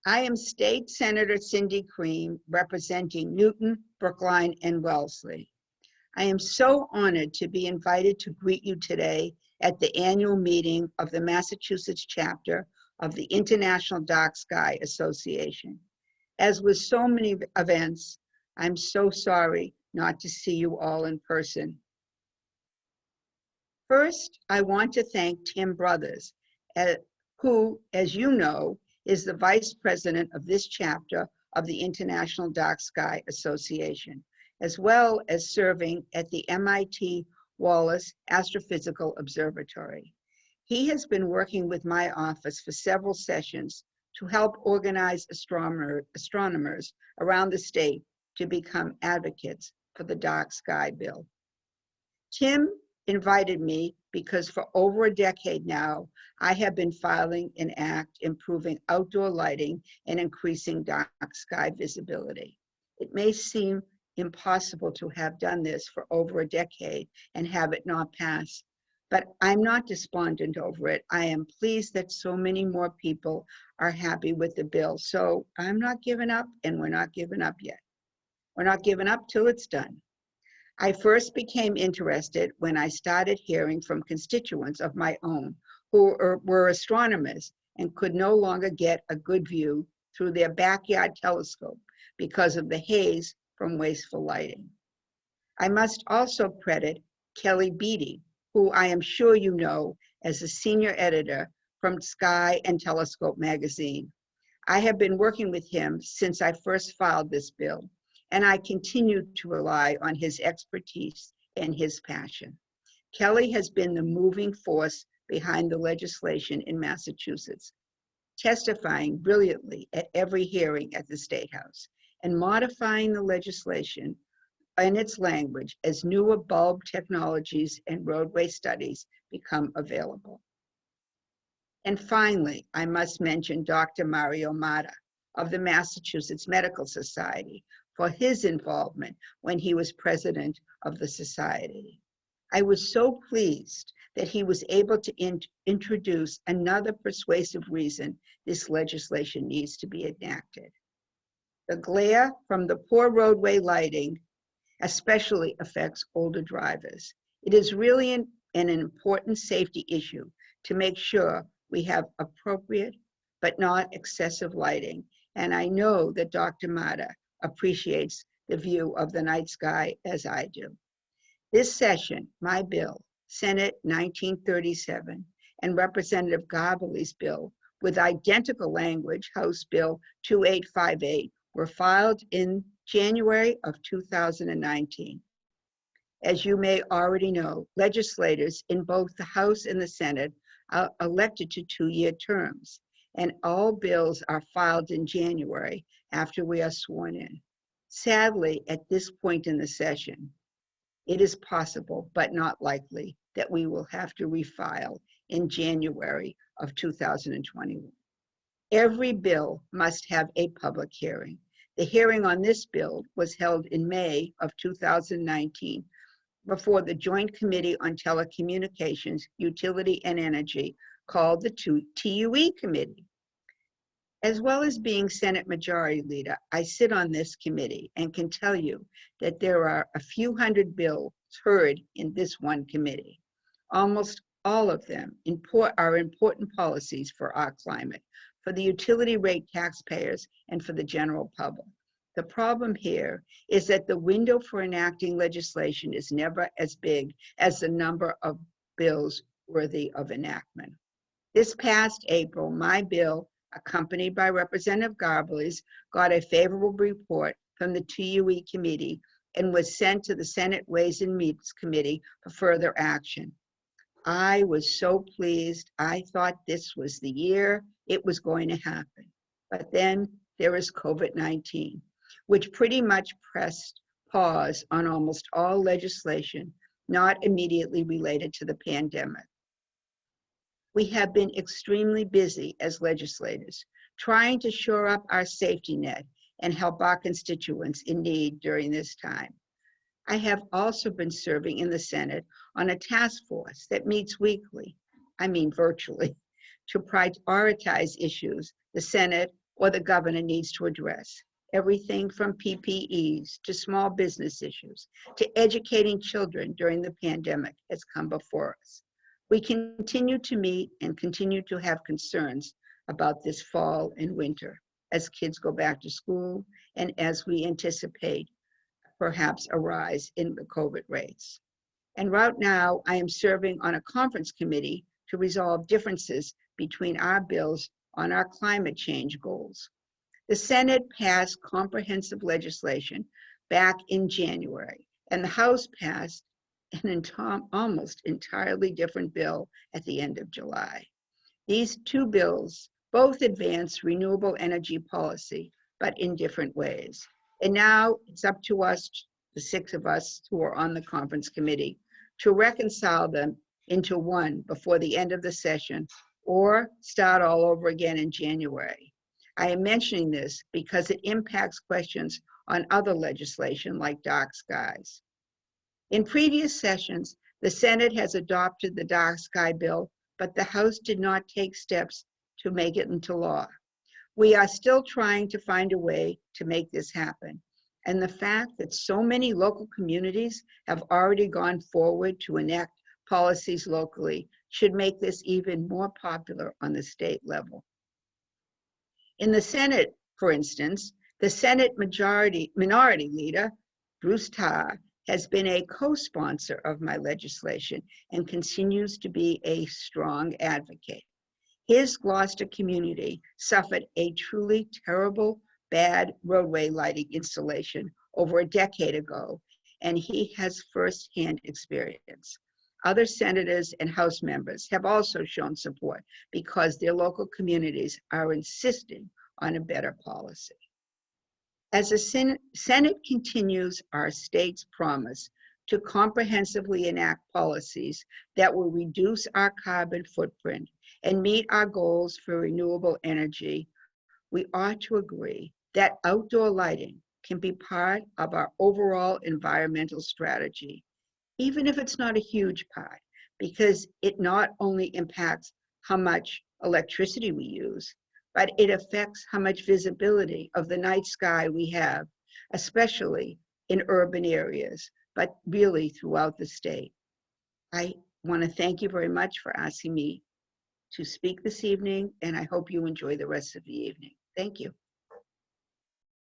I am State Senator Cynthia Creem, representing Newton, Brookline, and Wellesley. I am so honored to be invited to greet you today at the annual meeting of the Massachusetts chapter of the International Dark Sky Association. As with so many events, I'm so sorry not to see you all in person. First, I want to thank Tim Brothers, who, as you know, is the Vice President of this chapter of the International Dark Sky Association, as well as serving at the MIT Wallace Astrophysical Observatory. He has been working with my office for several sessions to help organize astronomers around the state to become advocates for the Dark Sky Bill. Tim invited me because for over a decade now, I have been filing an act improving outdoor lighting and increasing dark sky visibility. It may seem impossible to have done this for over a decade and have it not pass, but I'm not despondent over it. I am pleased that so many more people are happy with the bill. So I'm not giving up, and we're not giving up yet. We're not giving up till it's done. I first became interested when I started hearing from constituents of my own who were astronomers and could no longer get a good view through their backyard telescope because of the haze from wasteful lighting. I must also credit Kelly Beatty, who I am sure you know as a senior editor from Sky and Telescope magazine. I have been working with him since I first filed this bill, and I continue to rely on his expertise and his passion. Kelly has been the moving force behind the legislation in Massachusetts, testifying brilliantly at every hearing at the State House and modifying the legislation in its language as newer bulb technologies and roadway studies become available. And finally, I must mention Dr. Mario Mata of the Massachusetts Medical Society for his involvement when he was president of the society. I was so pleased that he was able to introduce another persuasive reason this legislation needs to be enacted. The glare from the poor roadway lighting especially affects older drivers. It is really an important safety issue to make sure we have appropriate but not excessive lighting. And I know that Dr. Mata appreciates the view of the night sky as I do. This session, my bill, Senate 1937, and Representative Garbely's bill with identical language, House Bill 2858, were filed in January of 2019. As you may already know, legislators in both the House and the Senate are elected to 2-year terms, and all bills are filed in January after we are sworn in. Sadly, at this point in the session, it is possible, but not likely, that we will have to refile in January of 2021. Every bill must have a public hearing. The hearing on this bill was held in May of 2019 before the Joint Committee on Telecommunications, Utility, and Energy, called the TUE Committee. As well as being Senate Majority Leader, I sit on this committee and can tell you that there are a few hundred bills heard in this one committee. Almost all of them are important policies for our climate, for the utility rate taxpayers, and for the general public. The problem here is that the window for enacting legislation is never as big as the number of bills worthy of enactment. This past April, my bill, accompanied by Representative Garbely's, got a favorable report from the TUE committee and was sent to the Senate Ways and Means Committee for further action. I was so pleased. I thought this was the year it was going to happen. But then there is COVID-19, which pretty much pressed pause on almost all legislation not immediately related to the pandemic. We have been extremely busy as legislators, trying to shore up our safety net and help our constituents in need during this time. I have also been serving in the Senate on a task force that meets weekly, virtually, to prioritize issues the Senate or the governor needs to address. Everything from PPEs to small business issues to educating children during the pandemic has come before us. We continue to meet and continue to have concerns about this fall and winter as kids go back to school and as we anticipate perhaps a rise in the COVID rates. And right now, I am serving on a conference committee to resolve differences between our bills on our climate change goals. The Senate passed comprehensive legislation back in January, and the House passed an almost entirely different bill at the end of July. These two bills both advance renewable energy policy, but in different ways. And now it's up to us, the six of us who are on the conference committee, to reconcile them into one before the end of the session or start all over again in January. I am mentioning this because it impacts questions on other legislation like dark skies. In previous sessions, the Senate has adopted the dark sky bill, but the House did not take steps to make it into law. We are still trying to find a way to make this happen. And the fact that so many local communities have already gone forward to enact policies locally should make this even more popular on the state level. In the Senate, for instance, the Senate minority leader, Bruce Tarr, has been a co-sponsor of my legislation and continues to be a strong advocate. His Gloucester community suffered a truly terrible, bad roadway lighting installation over a decade ago, and he has firsthand experience. Other senators and House members have also shown support because their local communities are insisting on a better policy. As the Senate continues our state's promise to comprehensively enact policies that will reduce our carbon footprint and meet our goals for renewable energy, we ought to agree that outdoor lighting can be part of our overall environmental strategy, even if it's not a huge part, because it not only impacts how much electricity we use, but it affects how much visibility of the night sky we have, especially in urban areas, but really throughout the state. I want to thank you very much for asking me to speak this evening, and I hope you enjoy the rest of the evening. Thank you.